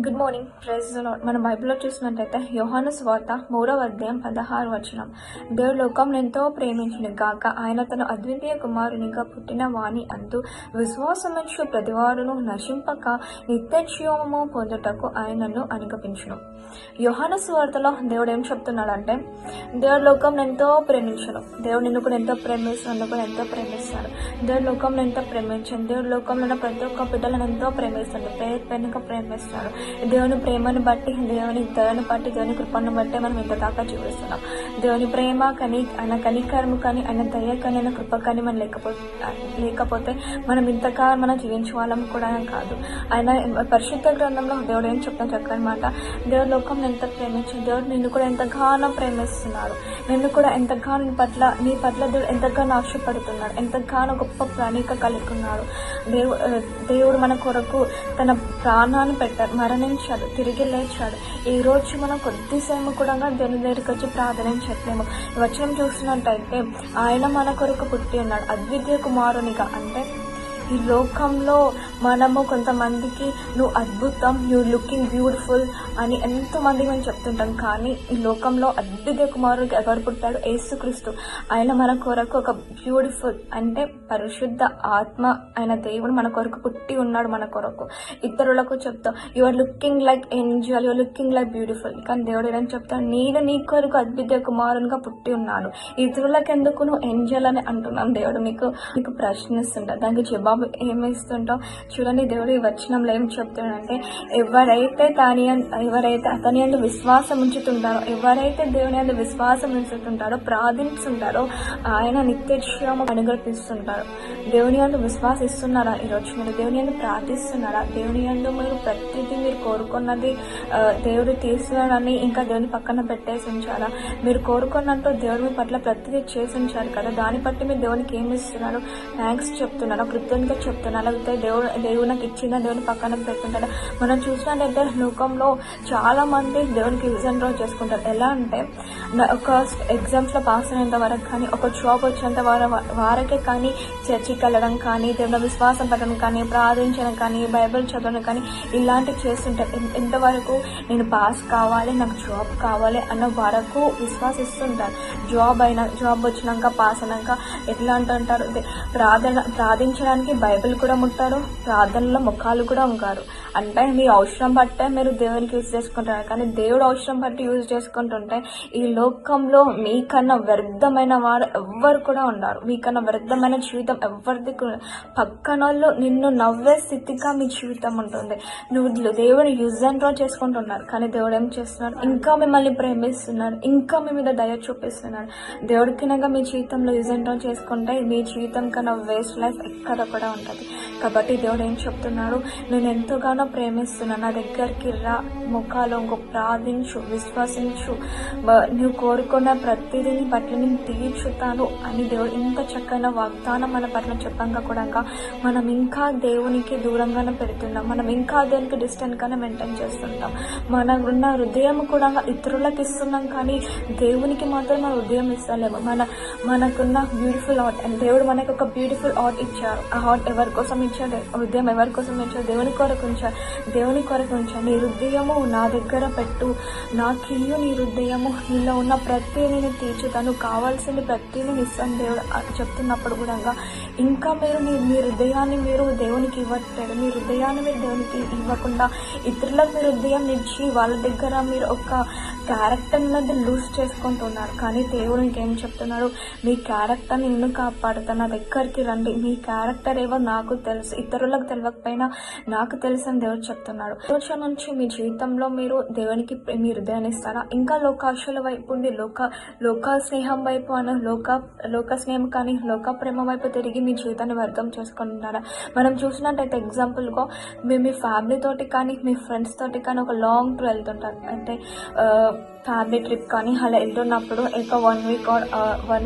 Good morning. Praise the lord. మన బైబిల్లో చూసినట్టయితే యోహాను సువార్త 3వ అధ్యాయం 16 వచనం, దేవుడు లోకంను ఎంతో ప్రేమించిన గాక ఆయన తన అద్వితీయ కుమారునిగా పుట్టిన వాని అందు విశ్వాసముంచు ప్రతివాడును నశింపక నిత్య జీవము పొందుటకు ఆయనను అనుగ్రహించును. యోహాను సువార్తలో దేవుడు ఏం చెప్తున్నాడంటే, దేవుడు లోకంను ఎంతో ప్రేమించను. దేవుడు నిన్ను కూడా ఎంతో ప్రేమిస్తాడు, కూడా ఎంతో ప్రేమిస్తాడు. దేవుడు లోకంలో ఎంతో ప్రేమించాడు. దేవుడు లోకంలో ప్రతి ఒక్క బిడ్డలను ఎంతో ప్రేమిస్తాడు, పేరు పెనుక ప్రేమిస్తాడు. దేవుని ప్రేమను బట్టి, దేవుని దయను బట్టి, దేవుని కృపను బట్టి మనం ఇంత దాకా జీవిస్తున్నాం. దేవుని ప్రేమ కానీ, ఆయన కనికరము కానీ, ఆయన దయ కానీ, ఆయన కృప కానీ మనం లేకపోతే మనం ఇంతగా మనం జీవించే వాళ్ళం కూడా కాదు. ఆయన పరిశుద్ధ గ్రంథంలో దేవుడు ఏం చెప్తాను చక్కనమాట, దేవుడు లోకం ఎంత ప్రేమించాడు, దేవుడు నిన్ను కూడా ఎంతగానో ప్రేమిస్తున్నాడు. నిన్ను కూడా ఎంతగానో నీ పట్ల దేవుడు ఎంతగానో ఆశపడుతున్నాడు, ఎంతగానో గొప్ప ప్రణిక కలిగి ఉన్నాడు. దేవుడు మన కొరకు తన ప్రాణాన్ని పెట్టాడు, మరణించాడు, తిరిగి లేచాడు. ఈ రోజు మనం కొద్దిసేపు కూడా దేవుని దగ్గరికి వచ్చి ప్రార్థించట్లేము. వచనం చూసినట్టయితే ఆయన మన కొరకు పుట్టి ఉన్నాడు అద్వితీయ కుమారునిగా. అంటే ఈ లోకంలో మనము కొంతమందికి నువ్వు అద్భుతం, నువ్వు లుకింగ్ బ్యూటిఫుల్ అని ఎంతోమందికి మనం చెప్తుంటాం. కానీ ఈ లోకంలో అద్వితీయ కుమారుడికి ఎవరు పుట్టాడు? యేసుక్రీస్తు. ఆయన మన కొరకు ఒక బ్యూటిఫుల్, అంటే పరిశుద్ధ ఆత్మ ఆయన దేవుడు మన కొరకు పుట్టి ఉన్నాడు. మన కొరకు ఇతరులకు చెప్తాం, you are looking like angel, you are looking like beautiful. కానీ దేవుడు ఏదైనా చెప్తాను, నేను నీ కొరకు అద్వితీయ కుమారునిగా పుట్టి ఉన్నాను, ఇతరులకు ఎందుకు నువ్వు ఏంజల్ అని అంటున్నాను. దేవుడు మీకు ప్రశ్నిస్తుంటాడు, దానికి జవాబు ఏమిస్తుంటావు చూడండి. దేవుడు ఈ వచనంలో ఏం చెప్తాడంటే, ఎవరైతే అతని యందు విశ్వాసం ఉంచుతుంటారో, ఎవరైతే దేవుని యందు విశ్వాసం ఉంచుతుంటారో, ప్రార్థిస్తుంటారో ఆయన నిత్య జీవము అనుగ్రహిస్తుంటారు. దేవుని యందు విశ్వాసిస్తున్నారా? ఈరోజు మీరు దేవుని యందు ప్రార్థిస్తున్నారా? దేవుని యందు మీరు ప్రతిదీ మీరు కోరుకున్నది దేవుడు తీస్తున్నాడని ఇంకా దేవుని పక్కన పెట్టేసి ఉంచారా? మీరు కోరుకున్నట్టు దేవుడు మీ పట్ల ప్రతిదీ చేసి ఉంచారు కదా, దాన్ని బట్టి మీరు దేవునికి ఏమి ఇస్తున్నారు? థ్యాంక్స్ చెప్తున్నారా? కృతజ్ఞత చెప్తున్నారు? లేకపోతే దేవుడు నాకు ఇచ్చిన దేవుని పక్కన పెడుతుంటారు. మనం చూసినట్టయితే లోకంలో చాలా మంది దేవునికి యూజ్ అండ్ త్రో చేసుకుంటారు. ఎలా అంటే, ఒక ఎగ్జామ్స్ లో పాస్ అయినంత వరకు కానీ, ఒక జాబ్ వచ్చేంత వారకే కానీ చర్చికి వెళ్ళడం కానీ, దేవుని విశ్వాసం పెట్టడం కానీ, ప్రార్థించడం కానీ, బైబిల్ చదవడం కానీ ఇలాంటివి చేస్తుంటారు. ఎంతవరకు నేను పాస్ కావాలి, నాకు జాబ్ కావాలి అన్న వరకు విశ్వాసిస్తుంటారు. జాబ్ వచ్చినాక, పాస్ అయినాక ఎట్లా అంటుంటారు, ప్రార్థించడానికి బైబిల్ కూడా ముట్టారు, ప్రార్థనలో ముఖాలు కూడా ఉంగారు. అంటే మీ అవసరం బట్టే మీరు దేవునికి యూజ్ చేసుకుంటారు. కానీ దేవుడు అవసరం బట్టి యూజ్ చేసుకుంటుంటే ఈ లోకంలో మీకన్నా వ్యర్థమైన వారు ఎవ్వరు కూడా ఉన్నారు. మీకన్నా వ్యర్థమైన జీవితం ఎవరిది పక్కనోళ్ళు నిన్ను నవ్వే స్థితిగా మీ జీవితం ఉంటుంది. నువ్వు దేవుని యూజ్ అండ్ త్రో చేసుకుంటున్నారు. కానీ దేవుడు ఏం చేస్తున్నాడు? ఇంకా మిమ్మల్ని ప్రేమిస్తున్నాడు, ఇంకా మీ మీద దయ చూపిస్తున్నాడు. దేవుడికినగా మీ జీవితంలో యూజ్ అండ్ త్రో చేసుకుంటే మీ జీవితం కన్నా వేస్ట్ లైఫ్ ఎక్కడ కూడా ఉంటుంది. కాబట్టి దేవుడు ఏం చెప్తున్నాడు? నేను ఎంతగానో ప్రేమిస్తున్నాను, నా దగ్గరికి రా, ముఖాలు ప్రార్థించు, విశ్వసించు, నువ్వు కోరుకున్న ప్రతిదీ పట్ల నేను తీర్చుతాను అని దేవుడు ఇంత చక్కని వాగ్దానం మన పట్ల చెప్పంగా కూడా మనం ఇంకా దేవునికి దూరంగానే పెడుతున్నాం. మనం ఇంకా దేవునికి డిస్టెంట్ గానే మెయింటైన్ చేస్తుంటాం. మనకున్న హృదయం కూడా ఇతరులకు ఇస్తున్నాం, కానీ దేవునికి మాత్రం మన హృదయం ఇస్తలేము. మనకున్న బ్యూటిఫుల్ హార్ట్, అండ్ దేవుడు మనకు ఒక బ్యూటిఫుల్ హార్ట్ ఇచ్చారు. ఆ హార్ట్ ఎవరి కోసం ఇచ్చాడు? హృదయం ఎవరి కోసం ఇచ్చాడు? దేవుని కొరకు ఉంచాడు. దేవుని కొరకు ఉంచాడు. నీ హృదయము నా దగ్గర పెట్టు, నాకియ్యు నీ హృదయము, నీలో ఉన్న ప్రతి నేను తీర్చుతాను, కావాల్సింది ప్రతి నేను ఇస్తాను దేవుడు చెప్తున్నప్పుడు కూడా ఇంకా మీరు మీ హృదయాన్ని మీరు దేవునికి ఇవ్వట్లేదు. మీ హృదయాన్ని మీరు దేవునికి ఇవ్వకుండా ఇతరులకు మీరు హృదయం ఇచ్చి వాళ్ళ దగ్గర మీరు ఒక క్యారెక్టర్ అనేది లూజ్ చేసుకుంటున్నారు. కానీ దేవుడు ఇంకేం చెప్తున్నాడు? మీ క్యారెక్టర్ని నిన్ను కాపాడుతాను, నా దగ్గరికి రండి. మీ క్యారెక్టర్ ఏవో నాకు తెలుసు, ఇతరులకు తెలియకపోయినా నాకు తెలుసు అని దేవుడు చెప్తున్నాడు. రోజు నుంచి మీ జీవితంలో మీరు దేవునికి మీ హృదయాన్ని ఇస్తారా? ఇంకా లోకాశల వైపు ఉండి లోక స్నేహం వైపు అని లోక స్నేహం కానీ లోక ప్రేమ వైపు తిరిగి మీ జీవితాన్ని వ్యర్థం చేసుకుంటున్నారా? మనం చూసినట్టయితే ఎగ్జాంపుల్గా మీ ఫ్యామిలీ తోటి కానీ మీ ఫ్రెండ్స్ తోటి కానీ ఒక లాంగ్ టూర్ వెళ్తుంటారు. అంటే ఫ్యామిలీ ట్రిప్ కానీ అలా వెళ్తున్నప్పుడు ఒక 1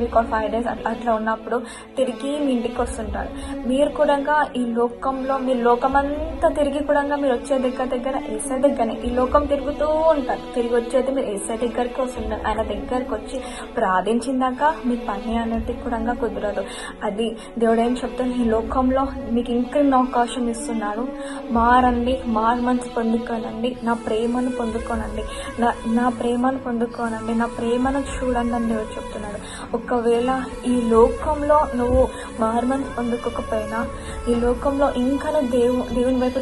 వీక్ ఆర్ 5 days అట్లా ఉన్నప్పుడు తిరిగి మీ ఇంటికి వస్తుంటారు. మీ మీరు కూడా ఈ లోకంలో మీరు లోకమంతా తిరిగి కూడా మీరు వచ్చే దగ్గర ఏసై దగ్గరనే ఈ లోకం తిరుగుతూ ఉంటారు. తిరిగి వచ్చేది మీరు ఏసై దగ్గరికి వస్తున్నారు. ఆయన దగ్గరికి వచ్చి ప్రార్థించిందాక మీ పని అనేది కూడా కుదరదు. అది దేవుడు ఏం చెప్తాను, ఈ లోకంలో మీకు ఇంకెన్నో అవకాశం ఇస్తున్నాడు. మారండి, మనసు పొందుకోనండి, నా ప్రేమను పొందుకోనండి, నా ప్రేమను పొందుకోనండి, నా ప్రేమను చూడండి అని దేవుడు చెప్తున్నాడు. ఒకవేళ ఈ లోకంలో నువ్వు మనసు పొందుకోకపోయినా, ఈ లోకంలో ఇంకా దేవుని వైపు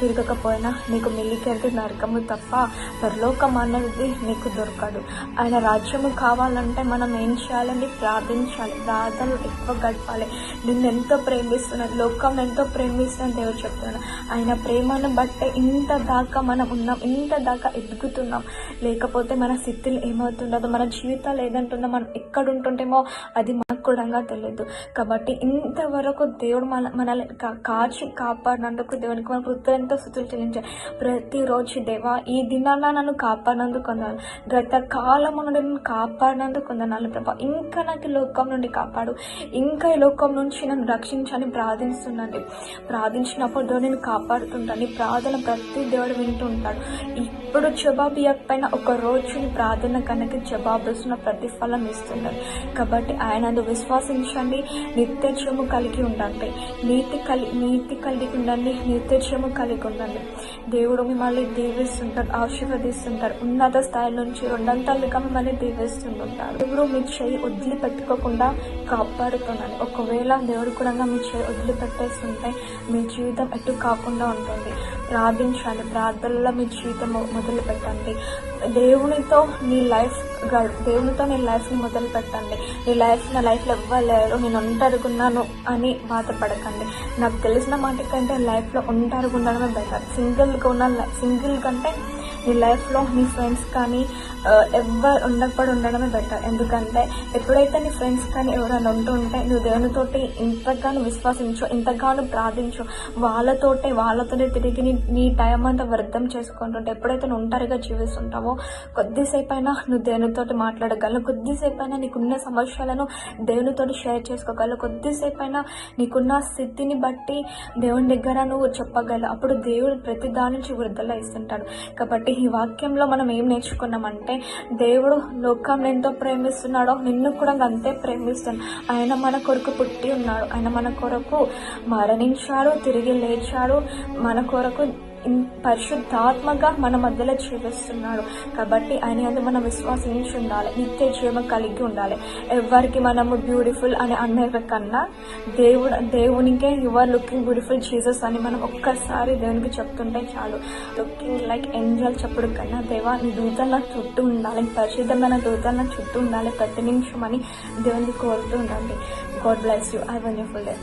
తిరగకపోయినా నీకు మిల్లికెళ్తే నరకము తప్ప పరలోకం అనేది నీకు దొరకదు. ఆయన రాజ్యము కావాలంటే మనం ఏం చేయాలండి? ప్రార్థించాలి, ప్రార్థనలు ఎక్కువ గడపాలి. నిన్ను ఎంతో ప్రేమిస్తున్నాడు, లోకం ఎంతో ప్రేమిస్తున్నాడు దేవుడు చెప్తున్నాడు. ఆయన ప్రేమను బట్టే ఇంత దాకా మనం ఉన్నాం, ఇంత దాకా ఎదుగుతున్నాం. లేకపోతే మన స్థితిలో ఏమవుతుండదో, మన జీవితాలు ఏదంటుందో, మనం ఎక్కడుంటుంటేమో అది మనకు కూడా తెలియదు. కాబట్టి ఇంతవరకు దేవుడు మనల్ని కాపాడినందుకు దేవునికి మన కృతజ్ఞత స్తుతులు చెల్లించాలి. ప్రతిరోజు దేవా ఈ దినాన నన్ను కాపాడినందుకు వందనాలు, గత కాలము నుండి నన్ను కాపాడినందుకు వందనాలు ప్రభా. ఇంకా నాకు ఈ లోకం నుండి కాపాడు, ఇంకా ఈ లోకం నుంచి నన్ను రక్షించని ప్రార్థిస్తున్నాను. ప్రార్థించినప్పుడు దేవుడు నేను కాపాడుతుంటాను. నీ ప్రార్థన ప్రతి దేవుడు వింటూ ఉంటాడు. ఇప్పుడు జవాబు ఇవ్వకపోయినా ఒక రోజు నీ ప్రార్థన కనుక జవాబు ఇస్తున్న ప్రతిఫలం ఇస్తున్నాడు. కాబట్టి ఆయన విశ్వాసించండి, నిత్యజీవము కలిగి ఉండండి, నీతి కలిగి ఉండండి, నిత్యజీవము కలిగి ఉండండి. దేవుడు మిమ్మల్ని దీవిస్తుంటాడు, ఆశీర్వదిస్తుంటారు. ఉన్నత స్థాయి నుంచి రెండంతలుగా మిమ్మల్ని దీవిస్తుంటారు. దేవుడు మీ చేయి వదిలిపెట్టుకోకుండా కాపాడుతున్నాను. ఒకవేళ దేవుడు కూడా మీ చేయి వదిలిపెట్టేస్తుంటే మీ జీవితం ఎటు కాకుండా ఉంటుంది. ప్రార్థించండి, ప్రార్థనలో మీ జీవితం మొదలు పెట్టండి. దేవునితో నీ లైఫ్ని మొదలు పెట్టండి. నా లైఫ్లో ఇవ్వలేరు, నేను ఒంటరిగున్నాను అని బాధపడకండి. నాకు తెలిసిన మాట కంటే లైఫ్లో ఒంటరిగుండడమే బెటర్. సింగిల్ కంటే నీ లైఫ్లో నీ ఫ్రెండ్స్ కానీ ఎవరు ఉండడమే బెటర్. ఎందుకంటే ఎప్పుడైతే నీ ఫ్రెండ్స్ కానీ ఎవరైనా ఉంటుంటే నువ్వు దేవునితోటి ఇంతగానో విశ్వాసించు, ఇంతగానో ప్రార్థించు, వాళ్ళతోనే తిరిగి నీ టైం అంతా వ్యర్థం చేసుకుంటుంటే, ఎప్పుడైతే నువ్వు ఒంటరిగా జీవిస్తుంటావో కొద్దిసేపు అయినా నువ్వు దేవునితోటి మాట్లాడగలవు, కొద్దిసేపు అయినా నీకున్న సమస్యలను దేవునితోటి షేర్ చేసుకోగలవు, కొద్దిసేపు అయినా నీకున్న స్థితిని బట్టి దేవుని దగ్గర నువ్వు చెప్పగలవు. అప్పుడు దేవుడు ప్రతి దాని నుంచి విడుదల ఇస్తుంటాడు. కాబట్టి ఈ వాక్యంలో మనం ఏం నేర్చుకున్నామంటే, దేవుడు లోకం ఎంతో ప్రేమిస్తున్నాడో నిన్ను కూడా అంతే ప్రేమిస్తున్నాడు. ఆయన మన కొరకు పుట్టి ఉన్నాడు, ఆయన మన కొరకు మరణించాడు, తిరిగి లేచాడు, మన కొరకు పరిశుద్ధాత్మగా మన మధ్యలో జీవిస్తున్నాడు. కాబట్టి ఆయన యందు మనం విశ్వాసించి ఉండాలి, నిత్య జీవం కలిగి ఉండాలి. ఎవరికి మనము బ్యూటిఫుల్ అని అనే కన్నా దేవునికే you are looking beautiful Jesus అని మనం ఒక్కసారి దేవునికి చెప్తుంటే చాలు. లుకింగ్ లైక్ ఏంజల్ చెప్పుడు కన్నా దేవా నీ దూతలు నాకు చుట్టూ ఉండాలి, పరిశుద్ధమైన దూతలు నాకు చుట్టూ ఉండాలి ప్రతి నిమిషం అని దేవునికి కోరుతూ ఉండండి. God bless you. Have a wonderful day.